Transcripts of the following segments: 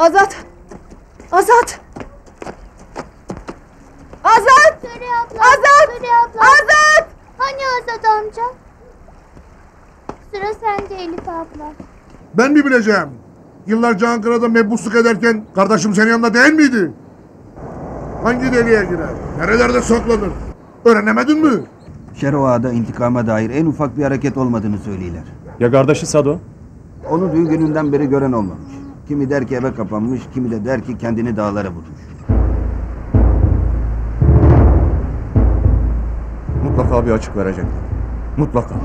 Azat! Azat! Azat! Söyle abla. Azat! Söyle abla. Azat! Hani Azat amca? Sıra sende Elif abla. Ben mi bileceğim? Yıllarca Ankara'da mebusluk ederken kardeşim senin yanında değil miydi? Hangi deliğe girer? Nerelerde saklanır? Öğrenemedin mi? Şero Ağa'da intikama dair en ufak bir hareket olmadığını söylerler. Ya kardeşi Sado? Onu düğün gününden beri gören olmamış. Kimi der ki eve kapanmış, kimi de der ki kendini dağlara vurmuş. Mutlaka bir açık verecekler. Mutlaka.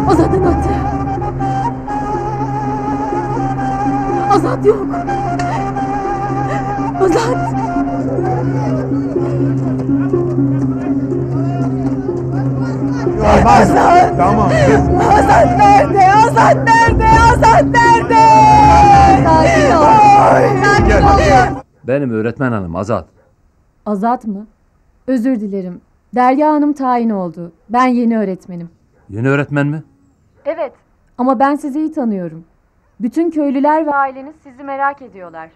Azat'ın atı! Azat yok! Azat! Azat! Tamam. Azat nerede? Azat nerede? Azat nerede? Sakin ol! Sakin ol! Benim öğretmen hanım Azat. Azat mı? Özür dilerim. Derya Hanım tayin oldu. Ben yeni öğretmenim. Yeni öğretmen mi? Evet. Ama ben sizi iyi tanıyorum. Bütün köylüler ve aileniz sizi merak ediyorlar.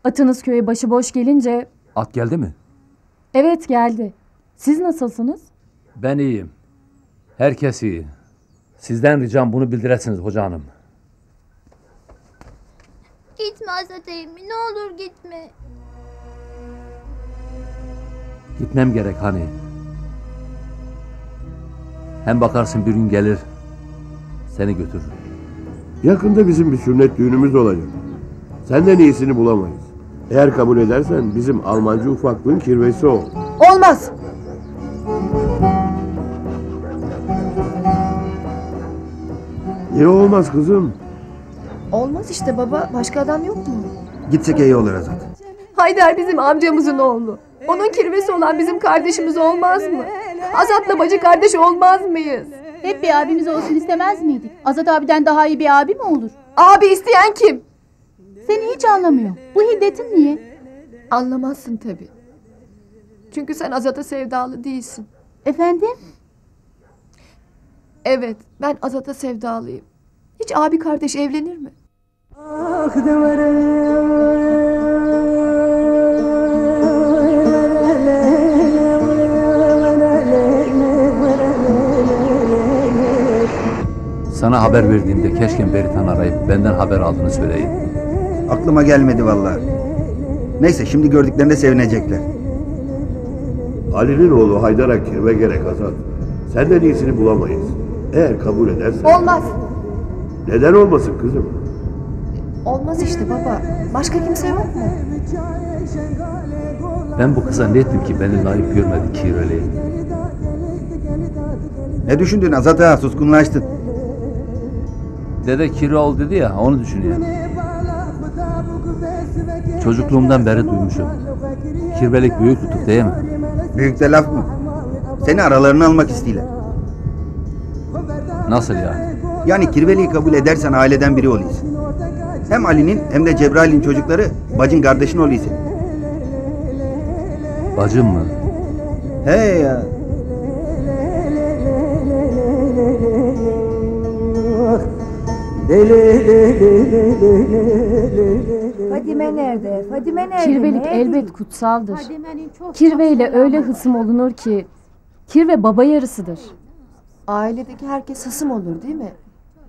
Atınız köye başıboş gelince... At geldi mi? Evet geldi. Siz nasılsınız? Ben iyiyim. Herkes iyi. Sizden ricam bunu bildiresiniz hoca hanım. Gitme Azat emmi, ne olur gitme. Gitmem gerek hani. Hem bakarsın bir gün gelir seni götürür. Yakında bizim bir sünnet düğünümüz olacak. Senden iyisini bulamayız. Eğer kabul edersen bizim Almancı ufaklığın kirvesi ol. Olmaz! Niye olmaz kızım? Olmaz işte baba. Başka adam yok mu? Gitsek iyi olur Azat. Haydar bizim amcamızın oğlu. Onun kirvesi olan bizim kardeşimiz olmaz mı? Azat'la bacı kardeş olmaz mıyız? Hep bir abimiz olsun istemez miydik? Azat abiden daha iyi bir abi mi olur? Abi isteyen kim? Seni hiç anlamıyor. Bu hiddetin niye? Anlamazsın tabii. Çünkü sen Azat'a sevdalı değilsin. Efendim? Evet, ben Azat'a sevdalıyım. Hiç abi kardeş evlenir mi? Sana haber verdiğimde keşke Beritan arayıp benden haber aldığını söyleyin. Aklıma gelmedi vallahi. Neyse şimdi gördüklerinde sevinecekler. Ali'nin oğlu Haydar'a kirve gerek Azat. Senden iyisini bulamayız. Eğer kabul edersen... Olmaz. Neden olmasın kızım? Olmaz işte baba. Başka kimse yok mu? Ben bu kıza ne ettim ki beni layık görmedi Kirveli'yi? Ne düşündün Azat Ağa? Suskunlaştın. Dede Kirve ol dedi ya onu düşünüyorum. Çocukluğumdan beri duymuşum. Kirvelik büyük tutuk değil mi? Büyük de laf mı? Seni aralarına almak istiyorlar. Nasıl yani? Yani Kirveli'yi kabul edersen aileden biri oluyorsun. Hem Ali'nin hem de Cebrail'in çocukları bacın kardeşin oluyorsun. Bacım mı? He ya. Fadime nerede? Fadime nerede? Kirvelik Nerede? elbet kutsaldır. Kirve ile öyle hısım olunur ki... Kirve baba yarısıdır. Ailedeki herkes hısım olur değil mi?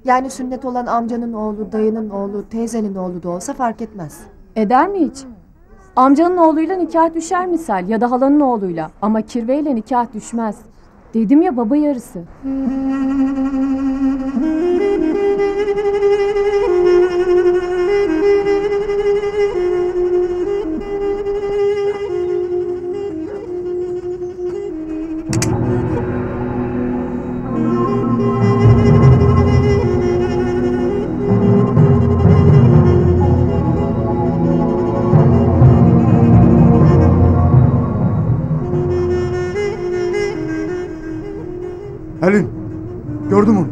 Yani sünnet olan amcanın oğlu, dayının oğlu, teyzenin oğlu da olsa fark etmez. Eder mi hiç? Amcanın oğluyla nikah düşer misal ya da halanın oğluyla. Ama kirveyle nikah düşmez. Dedim ya, baba yarısı. Helin, gördüm onu.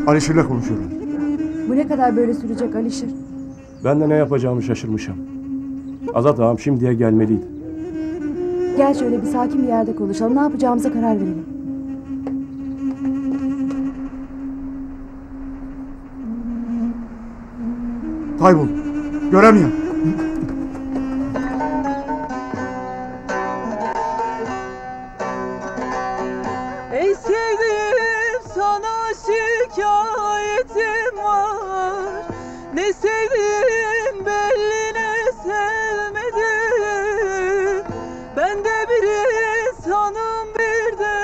Alişir'le konuşuyorum. Bu ne kadar böyle sürecek Alişir? Ben de ne yapacağımı şaşırmışım. Azat ağam şimdiye gelmeliydi. Gel şöyle bir sakin bir yerde konuşalım. Ne yapacağımıza karar verelim. Kaybol. Göremiyorum. Ey sevdiğim, sana şikayetim var. Ne sevdim belli, ne sevmedim. Ben de bir insanım, bir de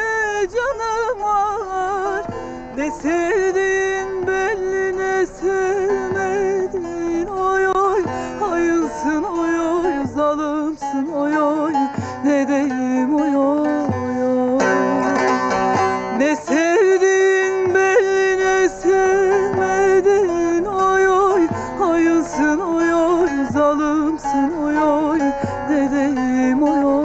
canım var. Ne sevdim belli, ne sevmedin. Oy oy, hayınsın oy oy, zalımsın oy oy. Ne diyeyim oy oy. Ne sevdin belli, ne sevmedin. Oy oy, hayınsın oy oy, zalımsın oy oy. Ne diyeyim oy oy.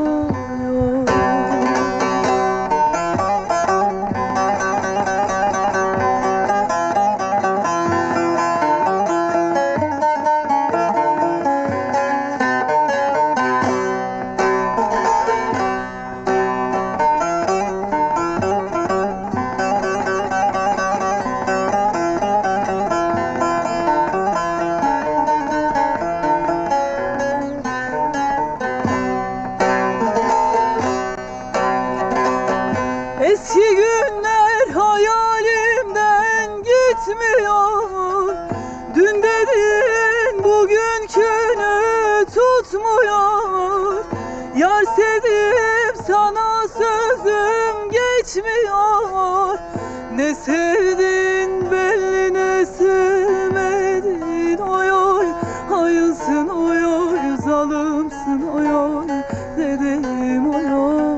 Eski günler hayalimden gitmiyor. Dün dedin bugünkünü tutmuyor. Yar sevdim, sana sözüm geçmiyor. Ne sevdin belli, ne sevmedin. Oy oy, hayınsın oy oy, zalımsın oy oy. Ne diyeyim oy oy.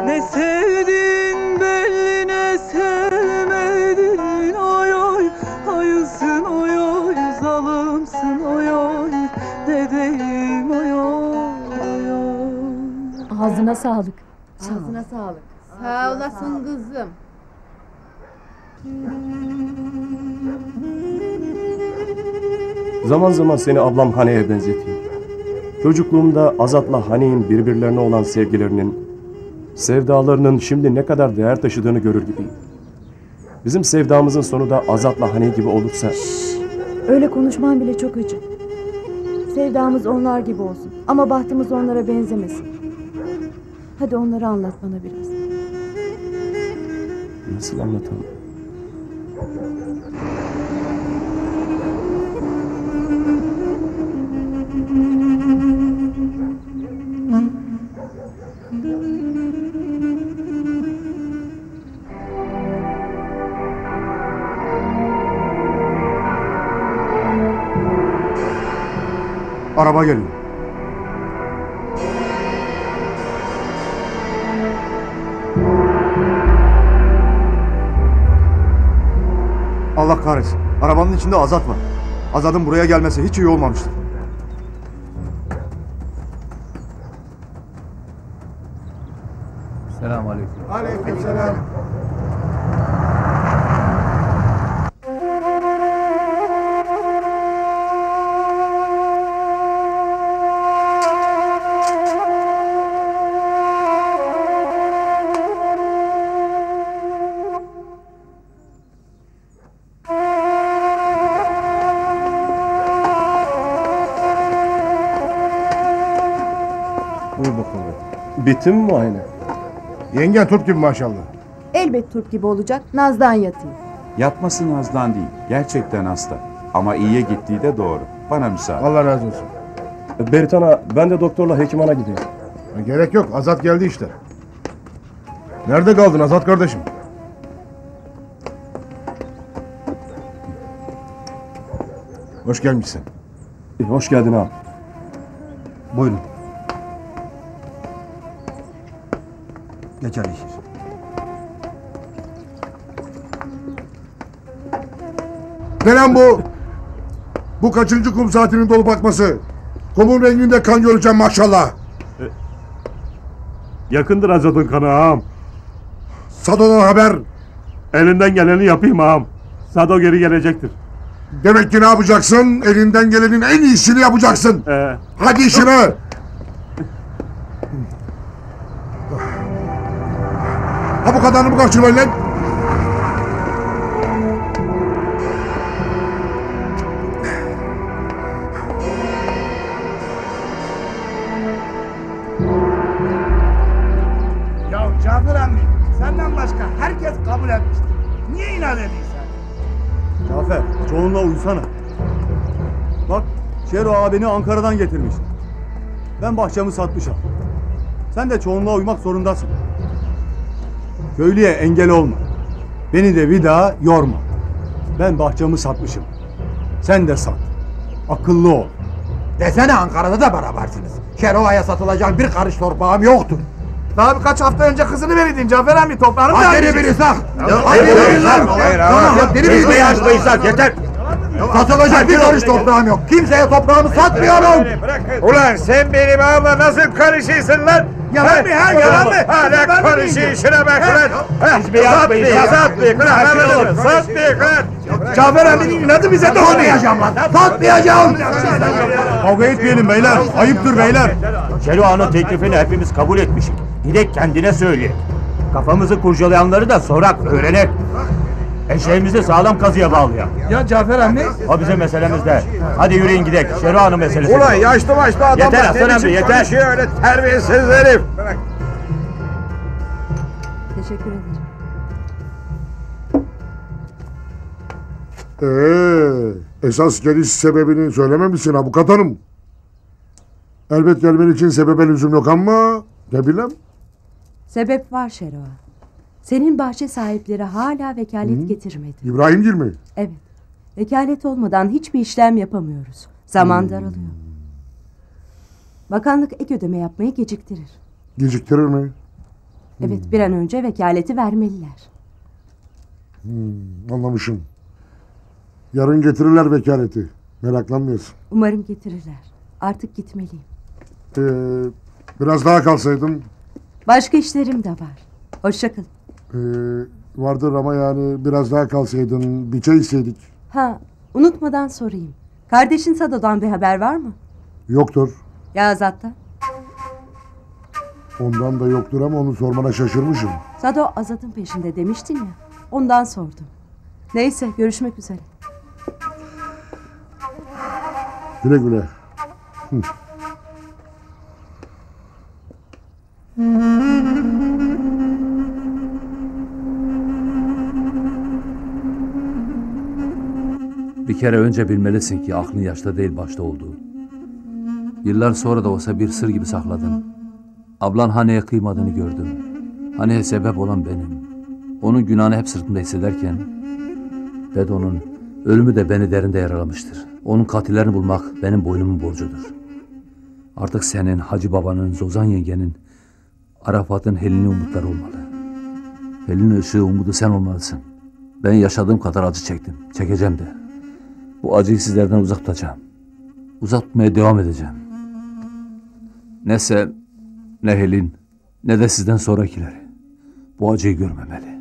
Ne sevdin belli, ne sevmedin. Oy oy, hayınsın oy oy, zalımsın oy oy. Ne diyeyim oy oy. Ağzına sağlık. Ağzına sağlık. Sağ olasın kızım. Zaman zaman seni ablam Hane'ye benzetiyor. Çocukluğumda Azat'la Hane'nin birbirlerine olan sevgilerinin, sevdalarının şimdi ne kadar değer taşıdığını görür gibiyim. Bizim sevdamızın sonu da Azat'la Hane gibi olursa... Öyle konuşman bile çok acı. Sevdamız onlar gibi olsun. Ama bahtımız onlara benzemesin. Hadi onları anlat bana biraz. Nasıl anlatalım? Araba geliyor. Allah kahretsin. Arabanın içinde Azat var. Azat'ın buraya gelmesi hiç iyi olmamıştır. Selamünaleyküm. Aleykümselam. Bitti mi muayene? Yengen Türk gibi maşallah. Elbet Türk gibi olacak. Naz'dan yatayım. Yatması nazdan değil. Gerçekten hasta. Ama iyiye gittiği de doğru. Bana müsaade. Allah razı olsun. Beritana, ben de doktorla hekimana gideyim. Gerek yok. Azat geldi işte. Nerede kaldın Azat kardeşim? Hoş gelmişsin. Hoş geldin ağam. Buyurun. Geç Alişir. Ne lan bu? Bu kaçıncı kum saatinin dolup akması? Kumun renginde kan göreceğim maşallah. Yakındır Azat'ın kanı ağam. Sado'dan haber. Elinden geleni yapayım ağam. Sado geri gelecektir. Demek ki ne yapacaksın? Elinden gelenin en iyisini yapacaksın. Hadi işine. Ha bu kadarını mı kaçırmayın lan? Ya Cafer emmi, senden başka herkes kabul etmiştir. Niye inat ediyorsun? Cafer, çoğunla uysana. Bak, Şero abini Ankara'dan getirmiş. Ben bahçemi satmışım. Sen de çoğunluğa uymak zorundasın. Köylüye engel olma. Beni de bir daha yorma. Ben bahçemi satmışım. Sen de sat. Akıllı ol. Desene Ankara'da da berabersiniz. Şerova'ya satılacak bir karış torpağım yoktur. Daha birkaç hafta önce kızını veriydin Cafer emmi, toprağını mı Hadi verdin? biri sak. Hadi biri sak. Deli bir yaşlıysak yeter. Satılacak bir karış toprağım yok. Kimseye toprağımı satmıyorum. Ulan sen benim ağamla nasıl karışıyorsun lan? Yalan mı ha, yalan mı? Hala konuşuyor işine bak lan. Satmayık lan. Cafer emminin inadı bize dokunmayacağım lan. Satmayacağım. Kavga etmeyelim beyler. Ayıptır beyler. Şerua'nın teklifini hepimiz kabul etmişik. Gidek kendine söyleyek. Kafamızı kurcalayanları da sorak, öğrenek. Eşeğimizi sağlam kazıya bağlayak. Ya Cafer emmi? O bizim meselemiz de. Hadi yürüyün gidek. Şerua'nın meselesi. Ulan yaşlı başlı adamlar yeter Aslan ne emmi, biçim yeter. konuşuyor öyle terbiyesiz herif. Teşekkür ederim. Esas geliş sebebini söylememişsin avukat hanım. Elbet gelmen için sebebe lüzum yok ama ne bileyim. Sebep var Şeroa. Senin bahçe sahipleri hala vekalet getirmedi. İbrahimgil mi? Evet. Vekalet olmadan hiçbir işlem yapamıyoruz. Zaman daralıyor. Bakanlık ek ödeme yapmayı geciktirir. Geciktirir mi? Evet, bir an önce vekaleti vermeliler. Anlamışım. Yarın getirirler vekaleti. Meraklanmıyorsun. Umarım getirirler. Artık gitmeliyim. Biraz daha kalsaydım. Başka işlerim de var. Hoşça kalın. Vardır ama yani biraz daha kalsaydın, bir çay içseydik. Ha, unutmadan sorayım. Kardeşin Sado'dan bir haber var mı? Yoktur. Ya Azat'tan? Ondan da yoktur ama onu sormana şaşırmışım. Sado Azat'ın peşinde demiştin ya. Ondan sordum. Neyse, görüşmek üzere. Güle güle. Bir kere önce bilmelisin ki aklın yaşta değil başta olduğu. Yıllar sonra da olsa bir sır gibi sakladın. Ablan Hane'ye kıymadığını gördüm. Hane'ye sebep olan benim. Onun günahını hep sırtımda hissederken Bedo'nun ölümü de beni derinde yaralamıştır. Onun katillerini bulmak benim boynumun borcudur. Artık senin, Hacı Baba'nın, Zozan yengenin, Arafat'ın Helin'in umutları olmalı. Helin'in ışığı, umudu sen olmalısın. Ben yaşadığım kadar acı çektim. Çekeceğim de. Bu acıyı sizlerden uzak tutacağım. Uzak tutmaya devam edeceğim. Ne sen, ne Helin, ne de sizden sonrakileri bu acıyı görmemeli.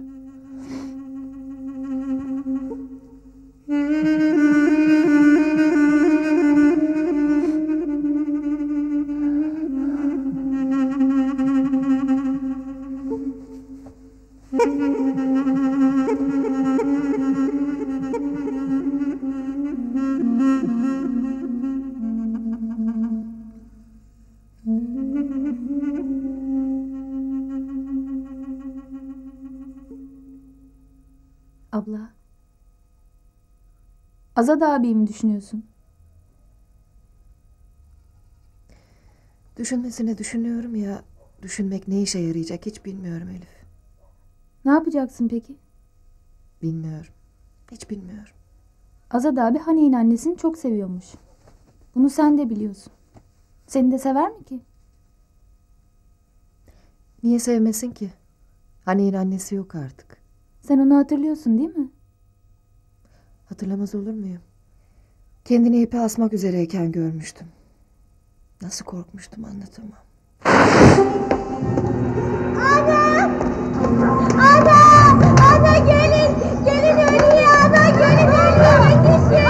Azat abiyi mi düşünüyorsun? Düşünmesine düşünüyorum ya. Düşünmek ne işe yarayacak hiç bilmiyorum Elif. Ne yapacaksın peki? Bilmiyorum. Hiç bilmiyorum. Azat abi Hani'nin annesini çok seviyormuş. Bunu sen de biliyorsun. Seni de sever mi ki? Niye sevmesin ki? Hani'nin annesi yok artık. Sen onu hatırlıyorsun değil mi? Hatırlamaz olur muyum? Kendini ipe asmak üzereyken görmüştüm. Nasıl korkmuştum anlatamam. Ana gelin. Gelin ölüyor ana. Gelin ölüyor. Yetişin.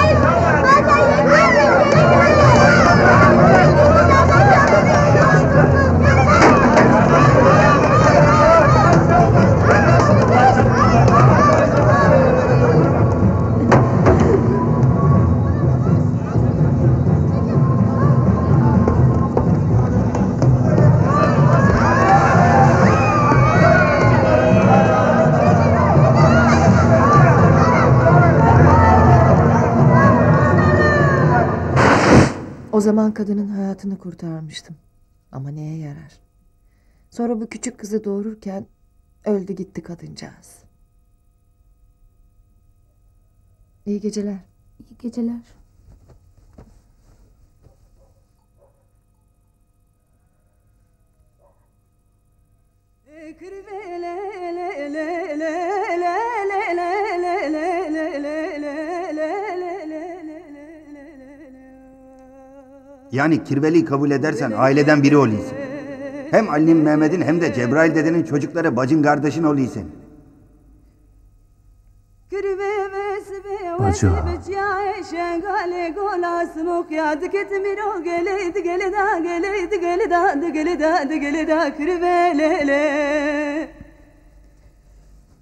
O zaman kadının hayatını kurtarmıştım. Ama neye yarar? Sonra bu küçük kızı doğururken öldü gitti kadıncağız. İyi geceler. İyi geceler. Yani kirveliyi kabul edersen aileden biri oluyorsun. Hem Ali'nin, Mehmet'in hem de Cebrail dedenin çocukları bacın kardeşin oluyorsun. Bacı.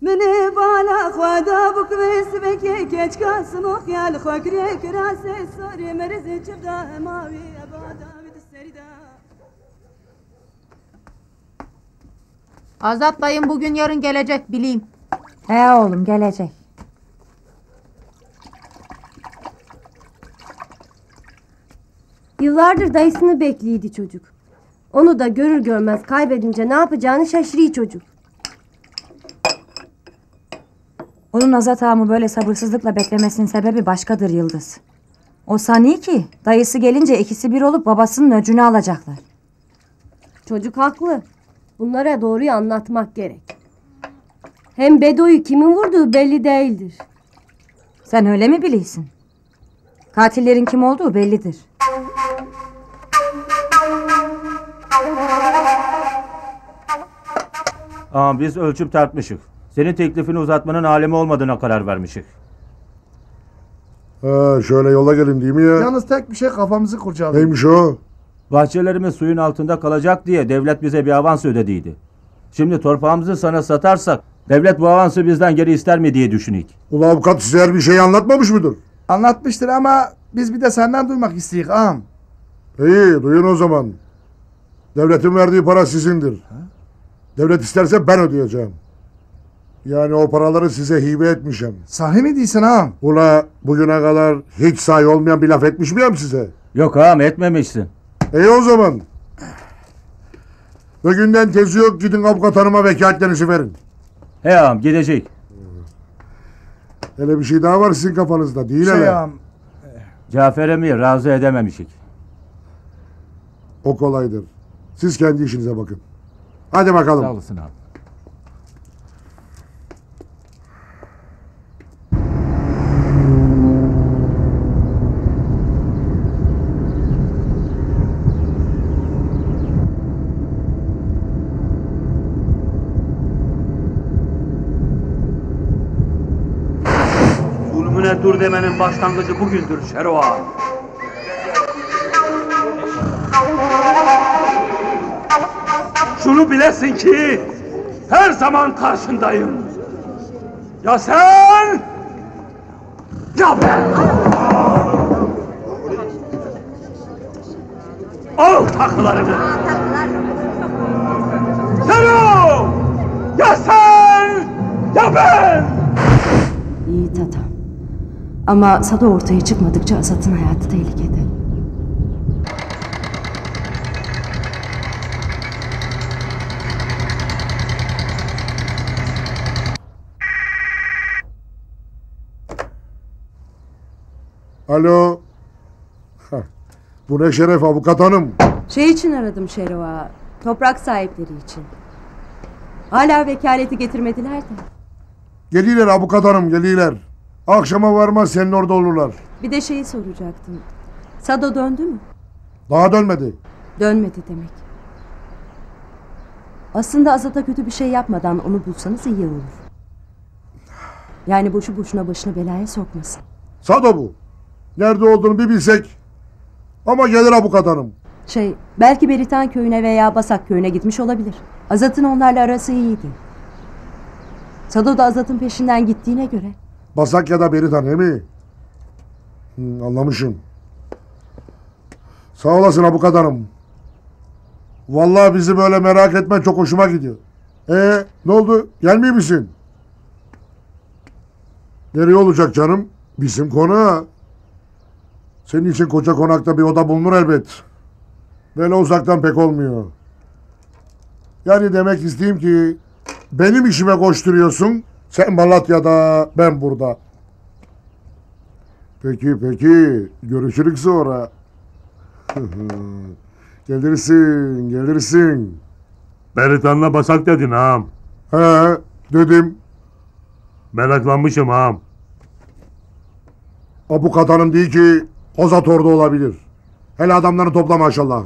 Mene bala khwada buk vesbeke keç kasmok yal khakre krase sori merze çıda mavi abada vid serida. Azat dayım bugün yarın gelecek bileyim. He oğlum gelecek. Yıllardır dayısını bekliydi çocuk. Onu da görür görmez kaybedince ne yapacağını şaşırıyor çocuk. Onun Azat ağamı böyle sabırsızlıkla beklemesinin sebebi başkadır Yıldız. O sani ki dayısı gelince ikisi bir olup babasının öcünü alacaklar. Çocuk haklı. Bunlara doğruyu anlatmak gerek. Hem Bedo'yu kimin vurduğu belli değildir. Sen öyle mi biliyorsun? Katillerin kim olduğu bellidir. Biz ölçüp tartmışık. Senin teklifini uzatmanın alemi olmadığına karar vermişik. Şöyle yola gelin değil mi ya? Yalnız tek bir şey kafamızı kurcalıyor. Neymiş o? Bahçelerimiz suyun altında kalacak diye devlet bize bir avans ödediydi. Şimdi torpağımızı sana satarsak devlet bu avansı bizden geri ister mi diye düşünük. Ula avukat size her bir şey anlatmamış mıdır? Anlatmıştır ama biz bir de senden duymak istedik ağam. İyi duyun o zaman. Devletin verdiği para sizindir. Devlet isterse ben ödeyeceğim. Yani o paraları size hibe etmişim. Sahi mi değilsin ağam? Ula bugüne kadar hiç sahi olmayan bir laf etmiş miyim size? Yok ağam etmemişsin. İyi o zaman. Bugünden tezi yok gidin avukat hanıma vekaletlerinizi verin. He ağam gidecek. Hele bir şey daha var sizin kafanızda değil hele. Ağam. Cafer Emmi'yi razı edememişik. O kolaydır. Siz kendi işinize bakın. Hadi bakalım. Sağ olasın abi. Zulmüne dur demenin başlangıcı bugündür Şeroa. Şunu bilesin ki her zaman karşındayım. Ya sen ya ben. Al takılarını. Şero! Ya sen ya ben. Yiğit atam. Ama Sado ortaya çıkmadıkça Azat'ın hayatı tehlikede. Alo. Heh, bu ne şeref avukat hanım. Şey için aradım Şeroa. Toprak sahipleri için. Hala vekaleti getirmediler de. Geliyorlar avukat hanım, geliyorlar. Akşama varmaz senin orada olurlar. Bir de şeyi soracaktım. Sado döndü mü? Daha dönmedi. Dönmedi demek. Aslında Azat'a kötü bir şey yapmadan onu bulsanız iyi olur. Yani boşu boşuna başını belaya sokmasın. Sado bu. Nerede olduğunu bir bilsek. Ama gelir avukat hanım. Belki Beritan köyüne veya Basak köyüne gitmiş olabilir. Azat'ın onlarla arası iyiydi. Sado da Azat'ın peşinden gittiğine göre. Basak ya da Beritan he mi? Anlamışım. Sağ olasın avukat hanım. Vallahi bizi böyle merak etme, çok hoşuma gidiyor. Ne oldu? Gelmiyor musun? Nereye olacak canım? Bizim konağa. Senin için koca konakta bir oda bulunur elbet. Böyle uzaktan pek olmuyor. Yani demek isteyeyim ki benim işime koşturuyorsun. Sen Malatya'da, ben burada. Peki. Görüşürük sonra. Gelirsin. Beritan'la Basak dedin ağam. He, dedim. Meraklanmışım ağam. Avukat hanım değil ki Azat orada olabilir. Hele adamları topla maşallah.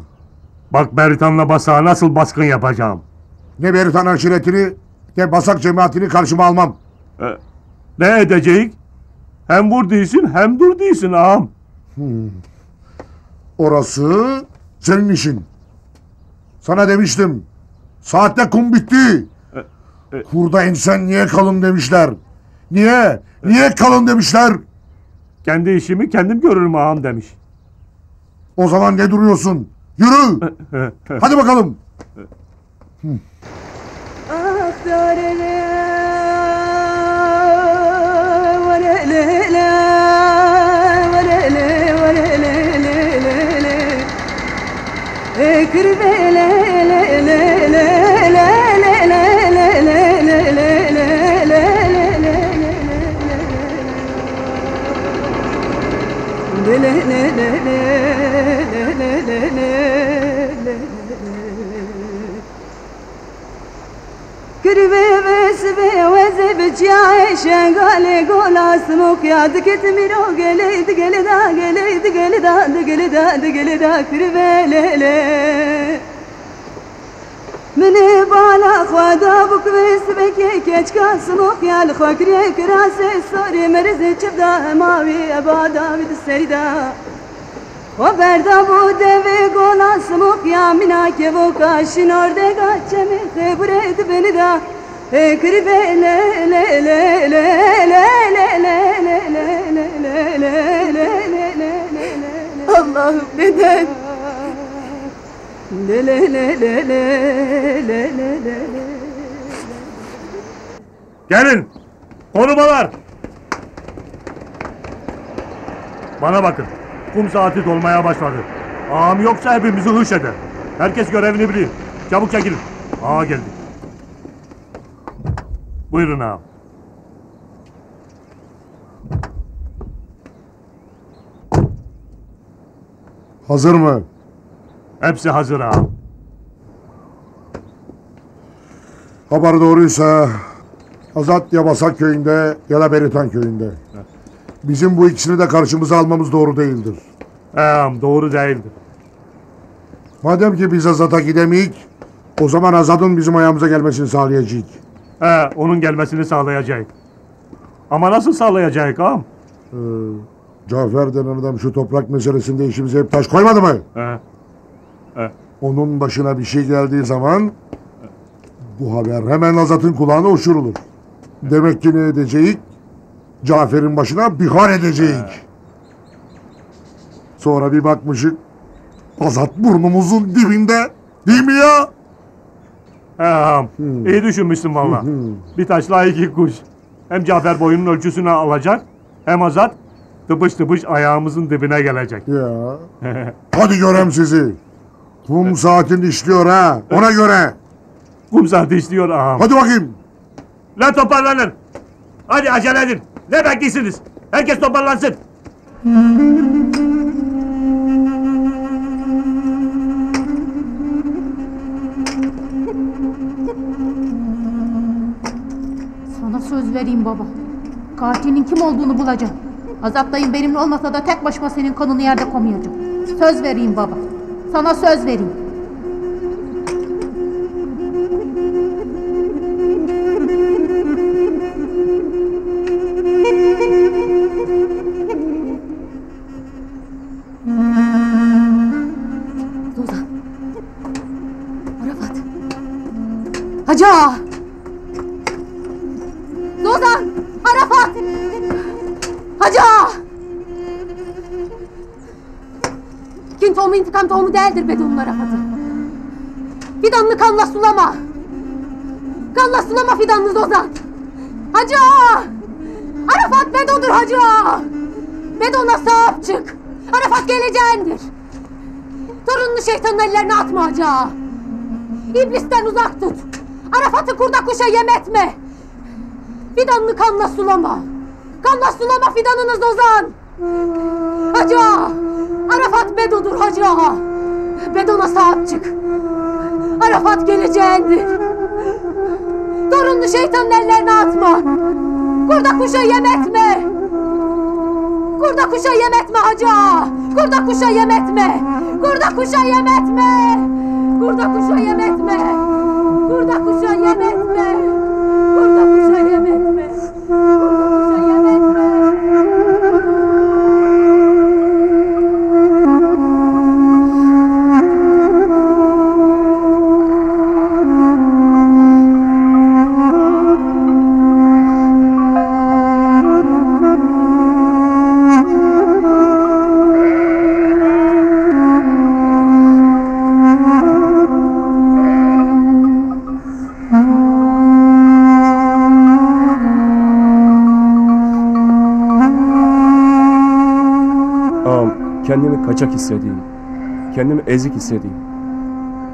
Bak Beritan'la Basak'a nasıl baskın yapacağım. Ne Beritan aşiretini ne Basak cemaatini karşıma almam. Ne edecek? Hem vur değilsin hem dur değilsin ağam. Orası senin işin. Sana demiştim. Saatte kum bitti. Kurda insan niye kalın demişler. Niye? Niye kalın demişler. Kendi işimi kendim görürüm ağam demiş. O zaman ne duruyorsun? Yürü. Hadi bakalım. مني بالا خوادا بكويس بكي كيش كاسموك يا الخكري كراسي صاري مرزي شبدا ماوي ابادا بد السردا وبردا بوده في قولا سموك يا منا كيفوكا شنور دقا چمي خبرت بندا كربي لا لا لا لا لا لا لا لا اللهم ندن Gelin! Korumalar! Bana bakın. Kum saati dolmaya başladı. Ağam yoksa hepimizi hış eder. Herkes görevini bilir. Çabuk çekilin. Ağa geldi. Buyurun ağam. Hazır mı? Hepsi hazır ağam. Haber doğruysa Azat ya Basak köyünde ya da Beritan köyünde. Bizim bu ikisini de karşımıza almamız doğru değildir. Ağam doğru değildir. Madem ki biz Azat'a gidemeyik, o zaman Azat'ın bizim ayağımıza gelmesini sağlayacak. Onun gelmesini sağlayacak. Ama nasıl sağlayacak ağam? Cafer denen adam şu toprak meselesinde işimize hep taş koymadı mı? Onun başına bir şey geldiği zaman bu haber hemen Azat'ın kulağına uçurulur. Demek ki ne edecek? Cafer'in başına bihar edecek. Sonra bir bakmışık Azat burnumuzun dibinde. Değil mi ya? Ağam iyi düşünmüşsün valla. Bir taşla iki kuş. Hem Cafer boyunun ölçüsünü alacak hem Azat tıpış tıpış ayağımızın dibine gelecek. Ya. Hadi görem sizi. Kum saatin işliyor ha. Ona göre. Kum saati işliyor ağam. Hadi bakayım. Lan toparlanın. Hadi acele edin. Ne bekliyorsunuz? Herkes toparlansın. Sana söz vereyim baba. Katilin kim olduğunu bulacağım. Azat dayım benimle olmasa da tek başıma senin kanını yerde koymayacağım. Söz vereyim baba. Sana söz vereyim. Ozan. Arafat. Hacı ağa. Ozan. Arafat. Hacı ağa. Kin tohumu intikam tohumu değildir Bedo'nun Arafat'ı. Fidanını kanla sulama. Kanla sulama fidanını Ozan. Hacı ağa. Arafat Bedo'dur Hacı ağa. Bedo'na sahip çık. Arafat geleceğindir. Torununu şeytanın ellerine atma Hacı ağa. İblisten uzak tut. Arafat'ı kurda kuşa yem etme. Fidanını kanla sulama. Kanla sulama fidanınız Ozan. Hacı ağa. Arafat Bedo'dur Hacı ağa. Bedo'na sahip çık. Arafat geleceğindir. Torununu şeytanın ellerine atma. Kurda kuşa yem etme. Kurda kuşa yem etme Hacı ağa. Kurda kuşa yem etme. Kurda kuşa yem etme. Kurda kuşa yem etme. Kurda kuşa yem etme. Kurda kuşa yem etme. Kurda kuşa yem etme. Kendimi kaçak hissediyorum. Kendimi ezik hissediyorum.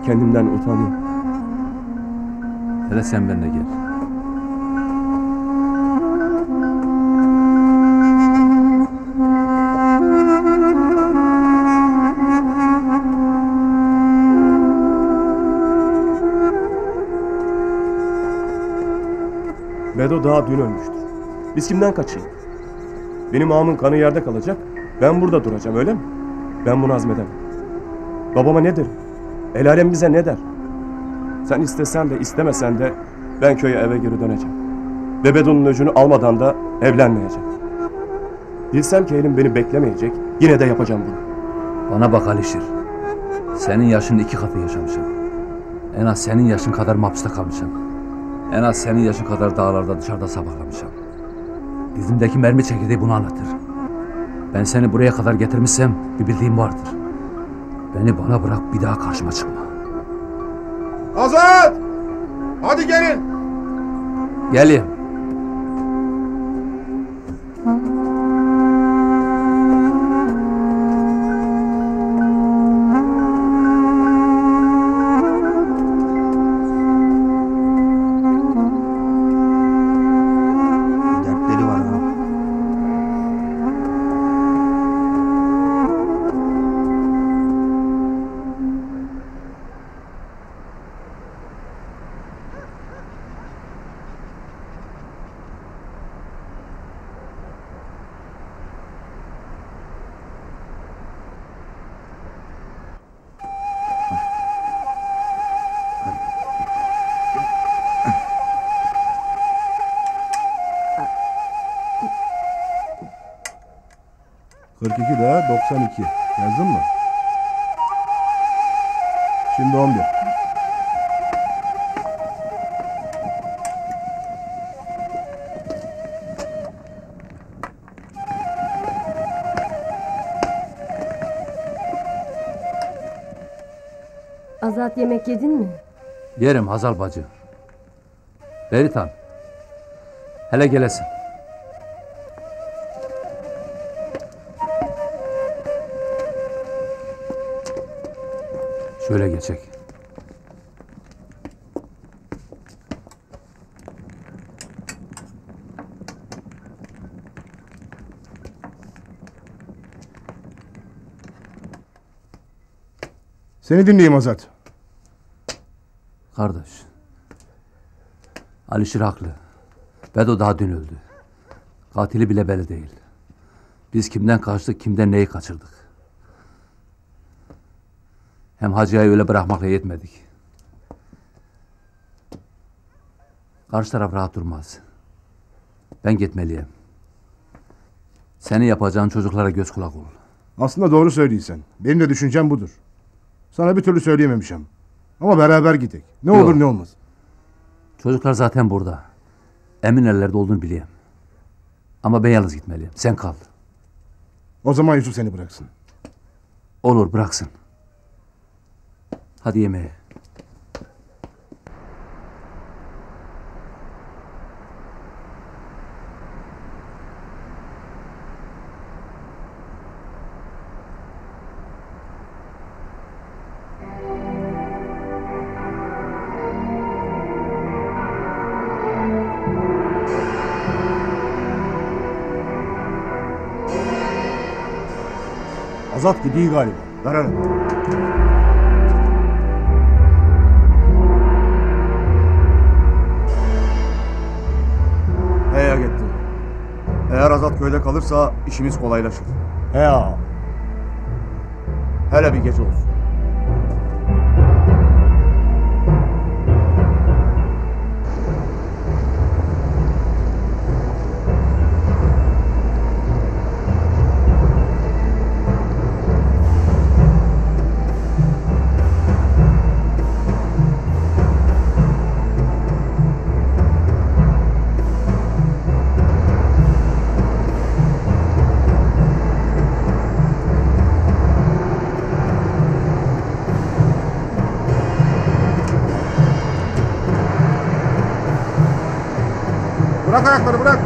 Kendimden utanıyorum. Hele sen benimle gel. Bedo daha dün ölmüştür. Biz kimden kaçayım? Benim ağamın kanı yerde kalacak. Ben burada duracağım, öyle mi? Ben bunu hazmedemem. Babama ne derim? El alem bize ne der? Sen istesen de istemesen de ben köye eve geri döneceğim. Ve Bedo'nun öcünü almadan da evlenmeyeceğim. Bilsem ki elim beni beklemeyecek, yine de yapacağım bunu. Bana bak Alişir. Senin yaşın 2 katı yaşamışım. En az senin yaşın kadar mahpusta kalmışım. En az senin yaşın kadar dağlarda dışarıda sabahlamışım. Dizimdeki mermi çekirdeği bunu anlatır. Ben seni buraya kadar getirmişsem bir bildiğim vardır. Beni bana bırak, bir daha karşıma çıkma. Azat! Hadi gelin! Geleyim. Dertleri var ha. ...42 daha 92. Yazdın mı? Şimdi 11. Azat, yemek yedin mi? Yerim Hazal bacı. Beritan. Hele gelesin. Şöyle geçecek. Seni dinleyeyim Azat. Kardeş. Alişir haklı. Bedo daha dün öldü. Katili bile belli değil. Biz kimden kaçtık, kimden neyi kaçırdık. Hem Hacı'yı öyle bırakmakla yetmedik. Karşı taraf rahat durmaz. Ben gitmeliyim. Senin yapacağın çocuklara göz kulak ol. Aslında doğru söylüyorsun. Benim de düşüncem budur. Sana bir türlü söyleyememişim. Ama beraber gidelim. Ne Yok. olur ne olmaz. Çocuklar zaten burada. Emin ellerde olduğunu biliyorum. Ama ben yalnız gitmeliyim. Sen kal. O zaman Yusuf seni bıraksın. Olur, bıraksın. Hadi yemeğe. Azat gidiyor galiba. Daralım. Heya gitti. Eğer Azat köyde kalırsa işimiz kolaylaşır. Heya. Hele bir gece olsun. Bırak ayakları bırak.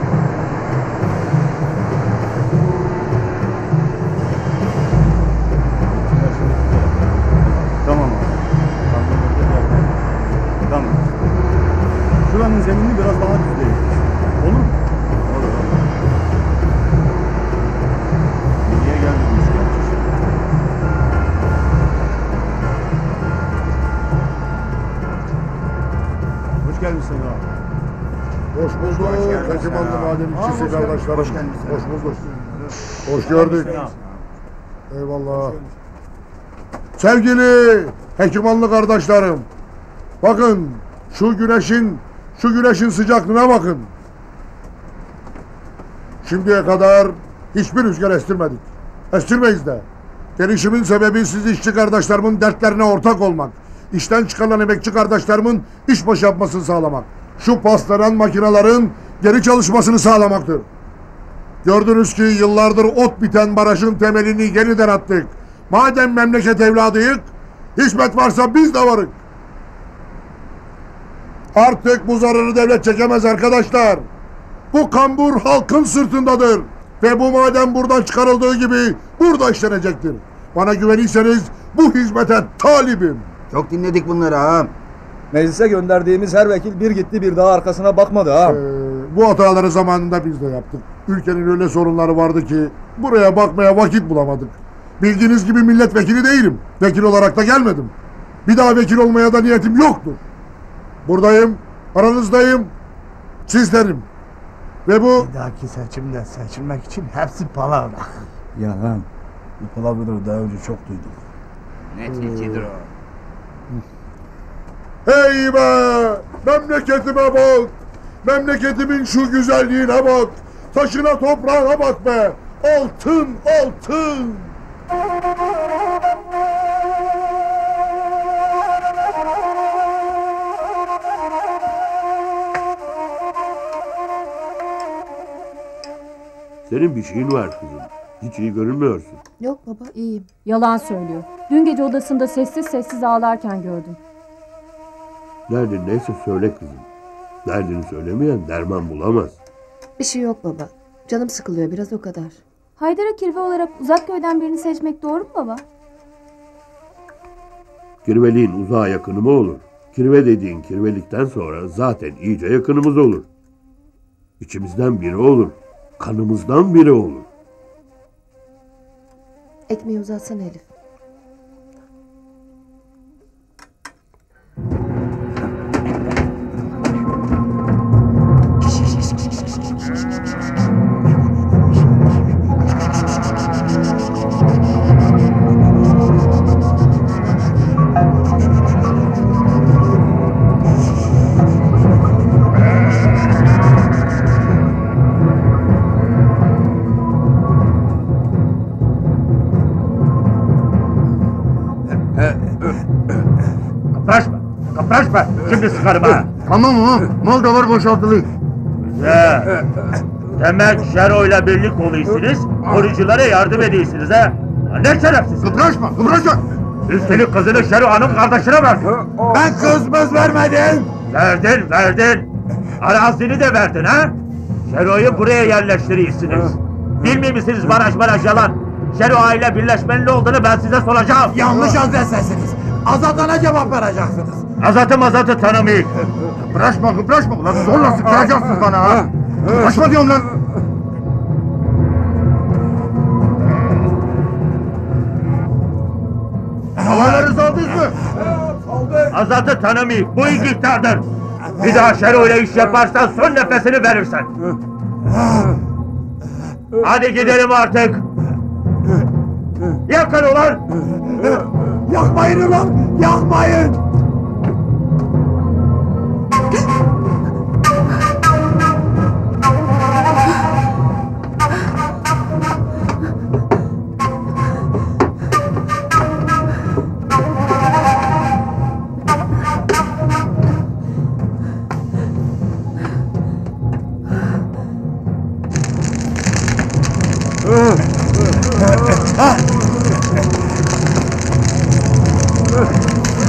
Tamam abi. Tamam. Şuranın zeminini biraz daha düzleyelim. Olur mu? Olur. Niye gelmediniz gerçi? Hoş gelmişsin abi. Hoş bulduk. Hekimanlı madenlikçisi kardeşlerim. Hoş bulduk. Hoş gördük. Eyvallah. Sevgili Hekimanlı kardeşlerim. Bakın şu güneşin sıcaklığına bakın. Şimdiye kadar hiçbir rüzgar estirmedik. Estirmeyiz de. Gelişimin sebebi siz işçi kardeşlerimin dertlerine ortak olmak. İşten çıkarılan emekçi kardeşlerimin iş başı yapmasını sağlamak. Şu paslanan makinelerin geri çalışmasını sağlamaktır. Gördünüz ki yıllardır ot biten barajın temelini yeniden attık. Madem memleket evladıyık, hizmet varsa biz de varık. Artık bu zararı devlet çekemez arkadaşlar. Bu kambur halkın sırtındadır. Ve bu maden buradan çıkarıldığı gibi burada işlenecektir. Bana güvenirseniz bu hizmete talibim. Çok dinledik bunları ağam. Meclise gönderdiğimiz her vekil bir gitti bir daha arkasına bakmadı ağam. Bu hataları zamanında biz de yaptık. Ülkenin öyle sorunları vardı ki buraya bakmaya vakit bulamadık. Bildiğiniz gibi milletvekili değilim. Vekil olarak da gelmedim. Bir daha vekil olmaya da niyetim yoktur. Buradayım, aranızdayım, sizlerim. Ve bu... Bir dahaki seçimde seçilmek için hepsi palavra. Ya ağam, bu palavraları daha önce çok duydum. Ne tilkidir o? Hey be! Memleketime bak! Memleketimin şu güzelliğine bak! Taşına toprağına bak be! Altın, altın! Senin bir şeyin var kızım. Hiç iyi görünmüyorsun. Yok baba iyiyim. Yalan söylüyor. Dün gece odasında sessiz sessiz ağlarken gördüm. Derdin neyse söyle kızım. Derdini söylemeyen derman bulamaz. Bir şey yok baba. Canım sıkılıyor biraz o kadar. Haydar'a kirve olarak uzak köyden birini seçmek doğru mu baba? Kirveliğin uzağa yakını mı olur? Kirve dediğin kirvelikten sonra zaten iyice yakınımız olur. İçimizden biri olur. Kanımızdan biri olur. Ekmeği uzatsana Elif. Kapraşma. Şimdi sıkarım ha. Tamam mı? Mal da var boşaltılı. Güzel. Demek Şero'yla birlik oluyorsunuz, koruculara yardım ediyorsunuz ha. Ne şerefsiz. Kıpraşma. Üstelik kızını Şero Hanım kardeşine verdin. Ben kızımız vermedim. Verdin. Arazini de verdin ha. Şero'yu buraya yerleştiriyorsunuz. Bilmiyor musunuz baraj yalan. Şero aile birleşmenin ne olduğunu ben size soracağım. Yanlış adrestesiniz. Azat'ına cevap vereceksiniz. Azat'ı tanımayın. Kıpraşma. Ulan zorla sıkacaksın bana ha. Kıpraşma diyorum lan. Havaları saldınız mı? Azat'ı tanımayın. Bu İngilizlerdir. Bir daha Şero ile iş yaparsan son nefesini verirsen. Hadi gidelim artık. Yakın ulan. Yakmayın ulan. Yakmayın.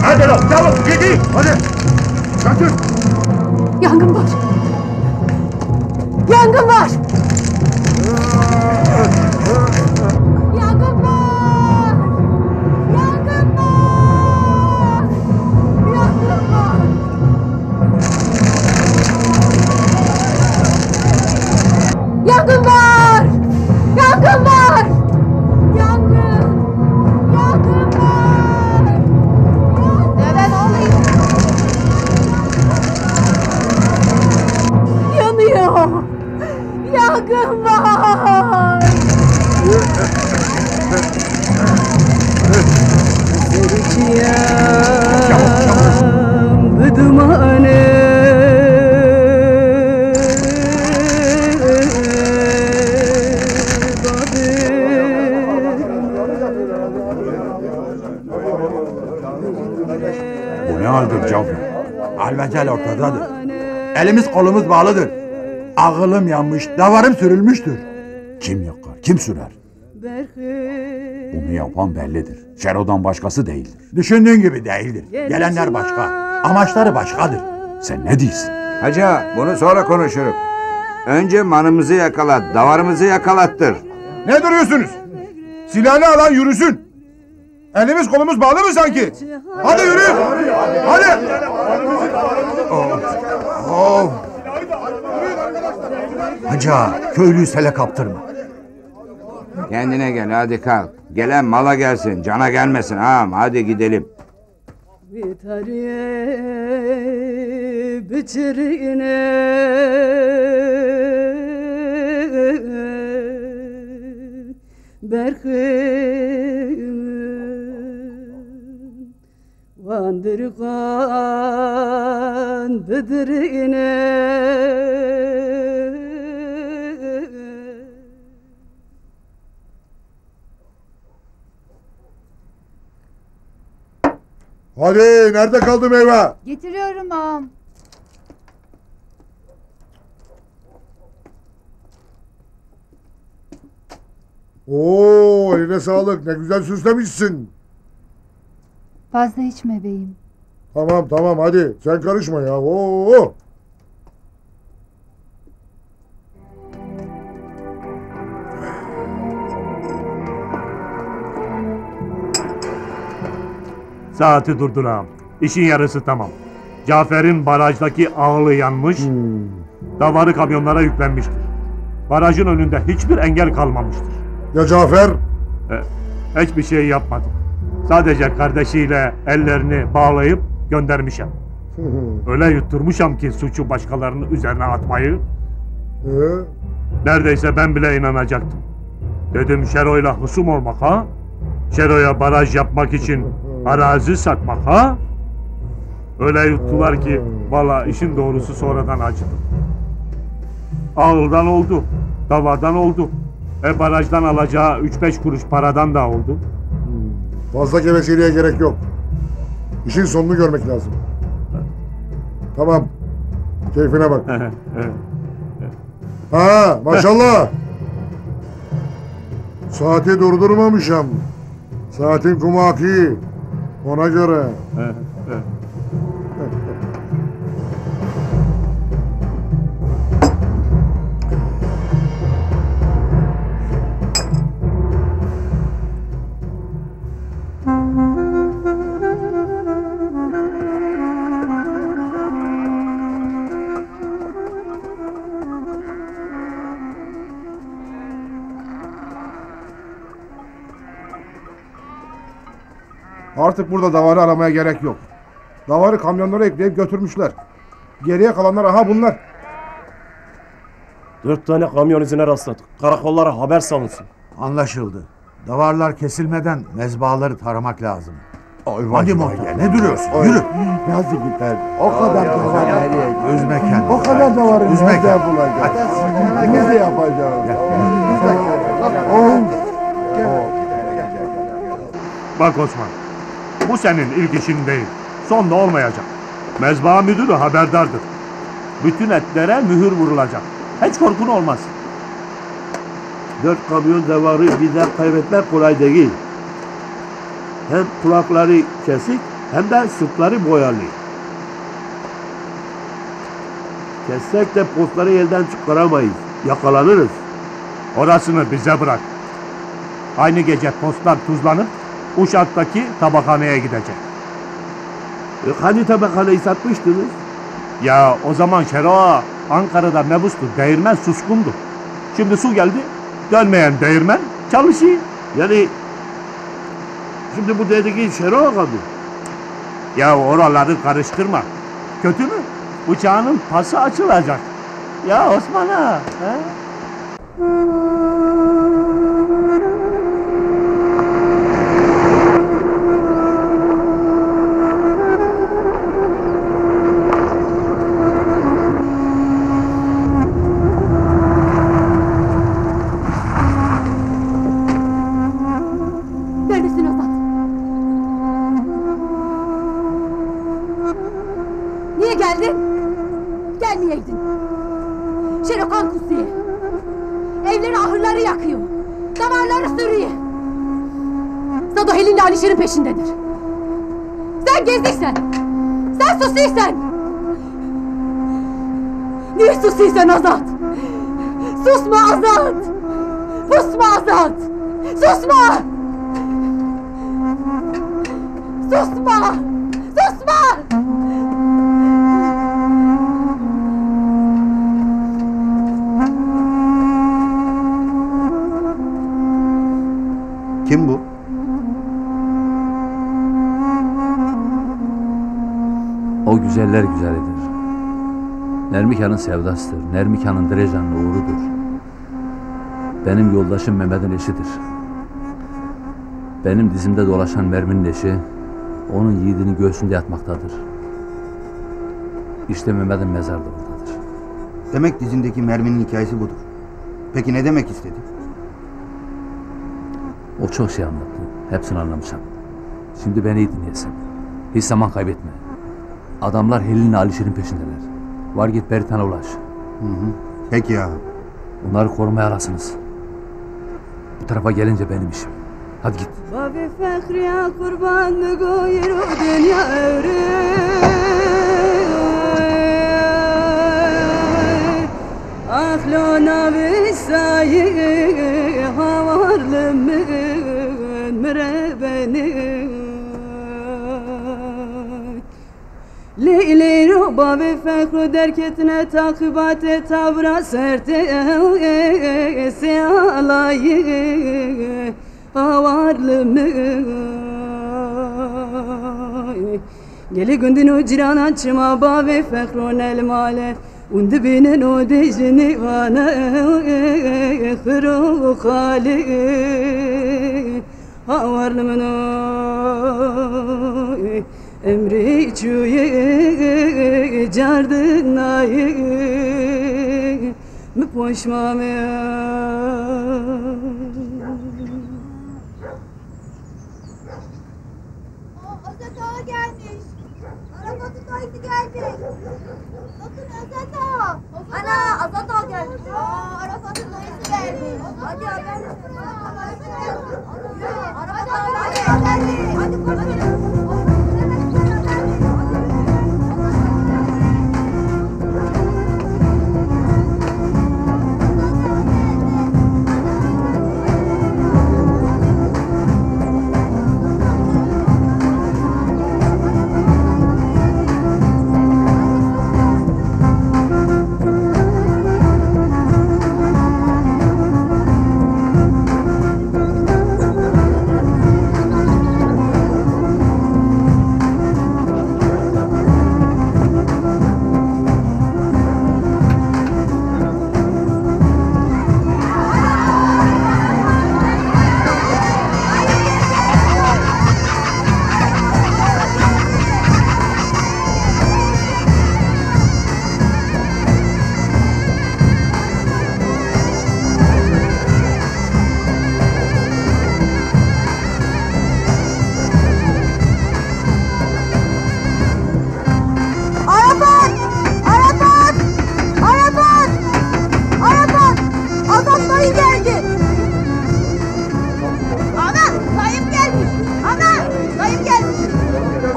Hadi lan çabuk gidin. Hadi. Kaçın. Yangın var. Yangın var. Yangın var. Yangın var. Yangın var. Yangın var. Yangın var. Yangın. Yangın var. Dede ne oluyor? Yanıyor. Yangın var. Bu ne haldir Cafer? Alvecel ortadadır. Elimiz kolumuz bağlıdır. Ağılım yanmış, davarım sürülmüştür. Kim yakar, kim sürer? Bunu yapan bellidir. Şero'dan başkası değildir. Düşündüğün gibi değildir. Gelenler başka, amaçları başkadır. Sen ne diyorsun? Hacı bunu sonra konuşuruz. Önce manımızı yakalat, davarımızı yakalattır. Ne duruyorsunuz? Silahını alan yürüsün. Elimiz kolumuz bağlı mı sanki? Hadi yürü. Hadi. Hacı köylüyü sele kaptırma. Kendine gel hadi kalk. Gelen mala gelsin, cana gelmesin ağam. Hadi gidelim. Vandırgan bıdırine Hadi nerede kaldı meyve? Getiriyorum ağam. Oo, eline sağlık. Ne güzel süslemişsin. Fazla içme beyim. Tamam hadi. Sen karışma ya. Oo. Saati durdur ağam. İşin yarısı tamam. Cafer'in barajdaki ağlı yanmış. Davarı kamyonlara yüklenmiştir. Barajın önünde hiçbir engel kalmamıştır. Ya Cafer? Hiçbir şey yapmadı. Sadece kardeşiyle ellerini bağlayıp göndermişim. Öyle yutturmuşam ki suçu başkalarının üzerine atmayı. Neredeyse ben bile inanacaktım. Dedim Şero'yla husum olmak ha? Şero'ya baraj yapmak için arazi satmak ha? Öyle yuttular ki valla işin doğrusu sonradan acıdım. Ağıldan oldu, davardan oldu. Barajdan alacağı 3-5 kuruş paradan da oldu. Fazla geveseliğe gerek yok. İşin sonunu görmek lazım. Tamam. Keyfine bak. Ha maşallah. Saati durdurmamışım. Saatin kumu akıyor. Ona göre. Artık burada davarı aramaya gerek yok. Davarı kamyonlara ekleyip götürmüşler. Geriye kalanlar aha bunlar. 4 tane kamyon izine rastladık. Karakollara haber salınsın. Anlaşıldı. Davarlar kesilmeden mezbahaları taramak lazım. Hadi Hadi Muhtar, ne duruyorsun? Oy. Yürü. Nasıl gider? O kadar davar. Üzme kendini. O kadar davarı Üzme nerede kendini. bulacağız? Nasıl yapacağız? Bak Osman, bu senin ilk işin değil. Son da olmayacak. Mezbaha müdürü haberdardır. Bütün etlere mühür vurulacak. Hiç korkun olmaz. 4 kamyon davarı birden kaybetmek kolay değil. Hem kulakları kesik hem de sırtları boyalı. Kessek de postları elden çıkaramayız. Yakalanırız. Orasını bize bırak. Aynı gece postlar tuzlanıp Uşak'taki tabakhaneye gidecek. Hani tabakhaneyi satmıştınız? Ya o zaman Şero Ankara'da mebustu, değirmen suskundu. Şimdi su geldi, dönmeyen değirmen çalışıyor. Yani şimdi bu dediğin Şero Ağa mı? Ya oraları karıştırma. Kötü mü? Uçağının pası açılacak. Ya Osman ağa. He? Neredesin Azat? Niye geldin? Gelmeyeydin. Şerokan kusuyor. Evleri ahırları yakıyor. Davarları sürüyor. Sado Helin'le Alişer'in peşindedir. Sen gezdiysen. Sen susuysan. Niye susuysan Azat? Susma Azat. Susma Azat. Susma. Susma. Susma. Kim bu? O güzeller güzelidir. Nermikan'ın sevdasıdır. Nermikan'ın Derecan'ın uğrudur. Benim yoldaşım Mehmet'in eşidir. Benim dizimde dolaşan merminin eşi, onun yiğidinin göğsünde yatmaktadır. İşte Mehmet'in mezarı da oradadır. Demek dizindeki merminin hikayesi budur. Peki ne demek istedi? O çok şey anlattı. Hepsini anlamışım. Şimdi beni iyi dinleyesin. Hiç zaman kaybetme. Adamlar Helin'le Alişer'in peşindeler. Var git Beritan'a ulaş. Peki ya. Onları korumaya alasınız. Bu tarafa gelince benim işim. Hadi git. Babi fekriya kurban mı goyir o dünya öyle. Ahlona visayı havarlı mı müre beni. babi fekru derketine takibate tavra serte siyalayı avarlımı Geli gündün o ciran açma babi fekru nel male Undi binin o dejini vana kırı khali avarlımın Emri çüye cardın ayı mı poşmam Azat ağa gelmiş. Arafat'ın dayısı gelmiş. Bakın Azat ağa. Ana Azat ağa gelmiş. Arafat'ın dayısı gelmiş. Hadi haber. Arafat ağa gelmiş. Hadi koşun.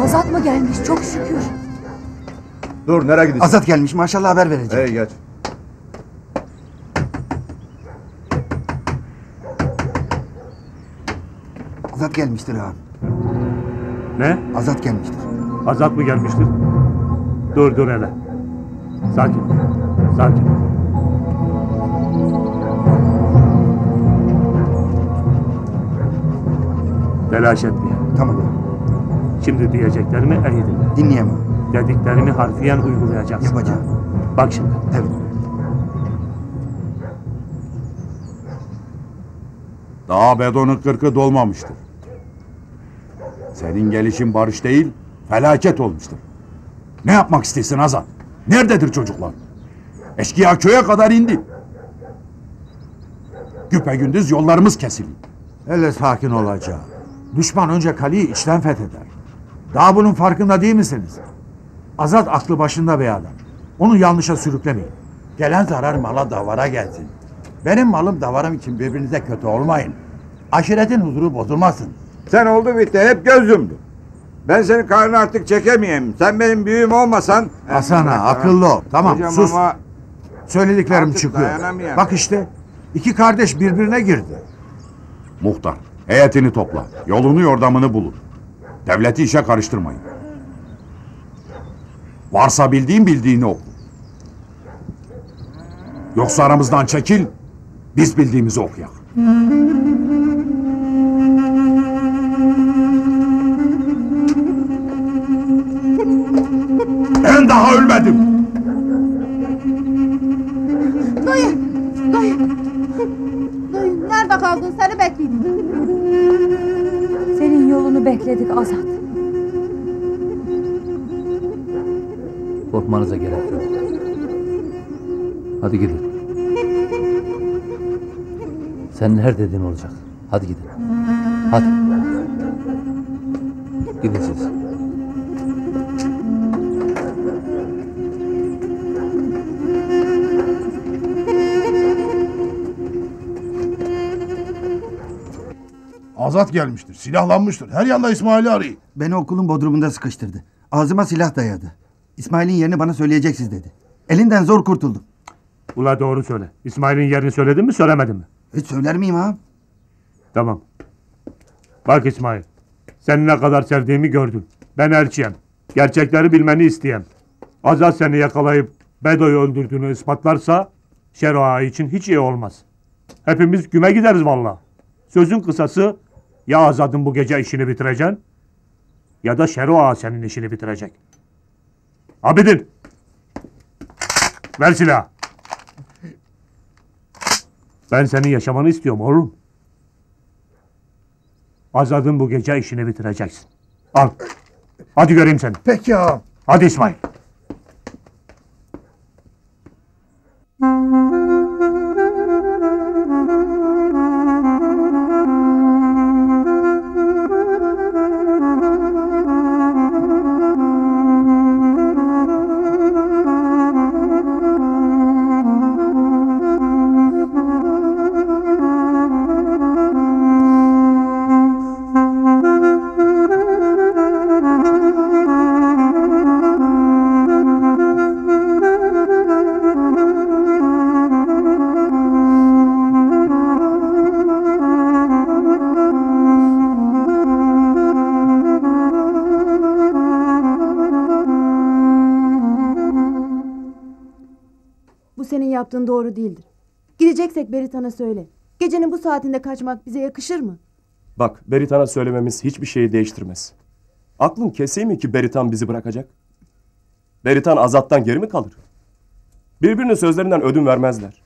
Azat mı gelmiş? Çok şükür. Dur nereye gidiyorsun? Azat gelmiş maşallah haber vereceğim. Hey geç. Azat gelmiştir ağam. Ne? Azat gelmiştir. Azat mı gelmiştir? Dur hele. Sakin. Sakin. Telaş etme. Tamam. Şimdi diyeceklerimi iyi dinle. Dinleyemem. Dediklerimi harfiyen uygulayacaksın. Yapacağım. Bak şimdi. Evet. Daha bedonun 40'ı dolmamıştır. Senin gelişin barış değil, felaket olmuştur. Ne yapmak istesin Azat? Nerededir çocuklar? Eşkıya köye kadar indi. Güpegündüz yollarımız kesildi. Hele sakin olacağım. Düşman önce kaleyi içten fetheder. Daha bunun farkında değil misiniz? Azat aklı başında bir adam. Onu yanlışa sürüklemeyin. Gelen zarar mala davara gelsin. Benim malım davarım için birbirinize kötü olmayın. Aşiretin huzuru bozulmasın. Sen oldu bitti hep göz yumdun. Ben senin karnını artık çekemeyeyim. Sen benim büyüğüm olmasan... Hasan'a akıllı ol. Tamam Hocam sus. ama Söylediklerim artık çıkıyor. dayanamıyorum. Bak işte iki kardeş birbirine girdi. Muhtar, heyetini topla. Yolunu yordamını bulun. Devleti işe karıştırmayın. Varsa bildiğini oku. Yoksa aramızdan çekil, biz bildiğimizi okuyak. Ben daha ölmedim. Dayı! Dayı! Dayı nerede kaldın? Seni bekledim. Senin yolunu bekledik Azat. Korkmanıza gerek yok. Hadi gidin. Sen her dediğin olacak. Hadi gidin. Hadi. Gidin siz. Azat gelmiştir, silahlanmıştır. Her yanda İsmail'i arayın. Beni okulun bodrumunda sıkıştırdı. Ağzıma silah dayadı. İsmail'in yerini bana söyleyeceksiniz dedi. Elinden zor kurtuldum. Ula doğru söyle. İsmail'in yerini söyledin mi söylemedin mi? Hiç söyler miyim ağam? Tamam. Bak İsmail. Seni ne kadar sevdiğimi gördün. Ben elçiyim. Gerçekleri bilmeni isteyem. Azat seni yakalayıp Bedo'yu öldürdüğünü ispatlarsa Şero Ağa için hiç iyi olmaz. Hepimiz güme gideriz valla. Sözün kısası ya Azat'ın bu gece işini bitireceksin ya da Şero Ağa senin işini bitirecek. Abidin! Ver silahı. Ben senin yaşamanı istiyorum oğlum. Azad'ın bu gece işini bitireceksin. Al. Hadi göreyim seni. Peki ağam. Hadi İsmail. Bu senin yaptığın doğru değildir. Gideceksek Beritan'a söyle. Gecenin bu saatinde kaçmak bize yakışır mı? Bak, Beritan'a söylememiz hiçbir şeyi değiştirmez. Aklın keseyim mi ki Beritan bizi bırakacak? Beritan Azat'tan geri mi kalır? Birbirinin sözlerinden ödün vermezler.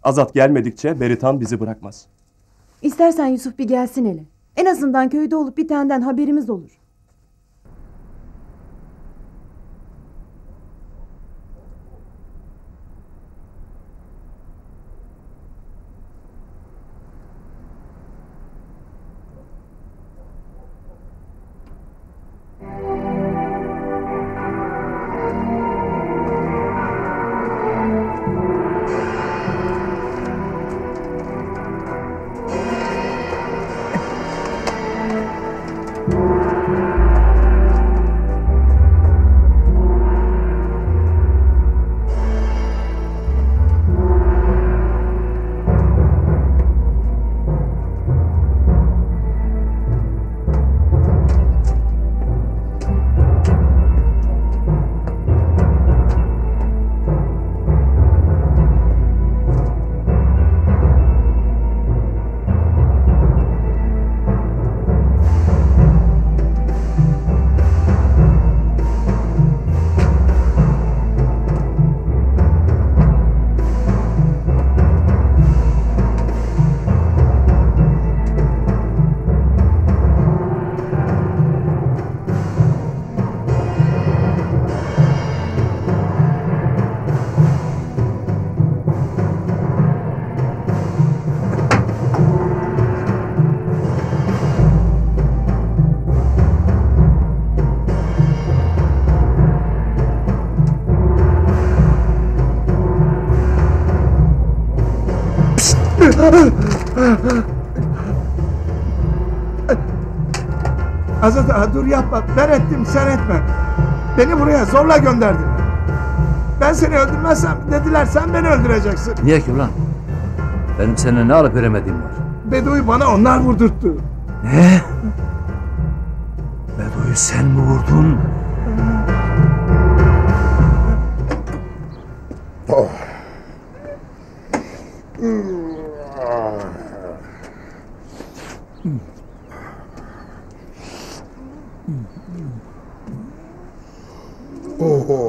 Azat gelmedikçe Beritan bizi bırakmaz. İstersen Yusuf bir gelsin hele. En azından köyde olup bitenden haberimiz olur. Azat ağa dur yapma. Ben ettim sen etme. Beni buraya zorla gönderdin. Ben seni öldürmezsem dediler sen beni öldüreceksin. Niye ki ulan? Benim seninle ne alıp veremediğim var. Bedo'yu bana onlar vurdurttu. Ne? Bedo'yu sen mi vurdun? Oh. Oh.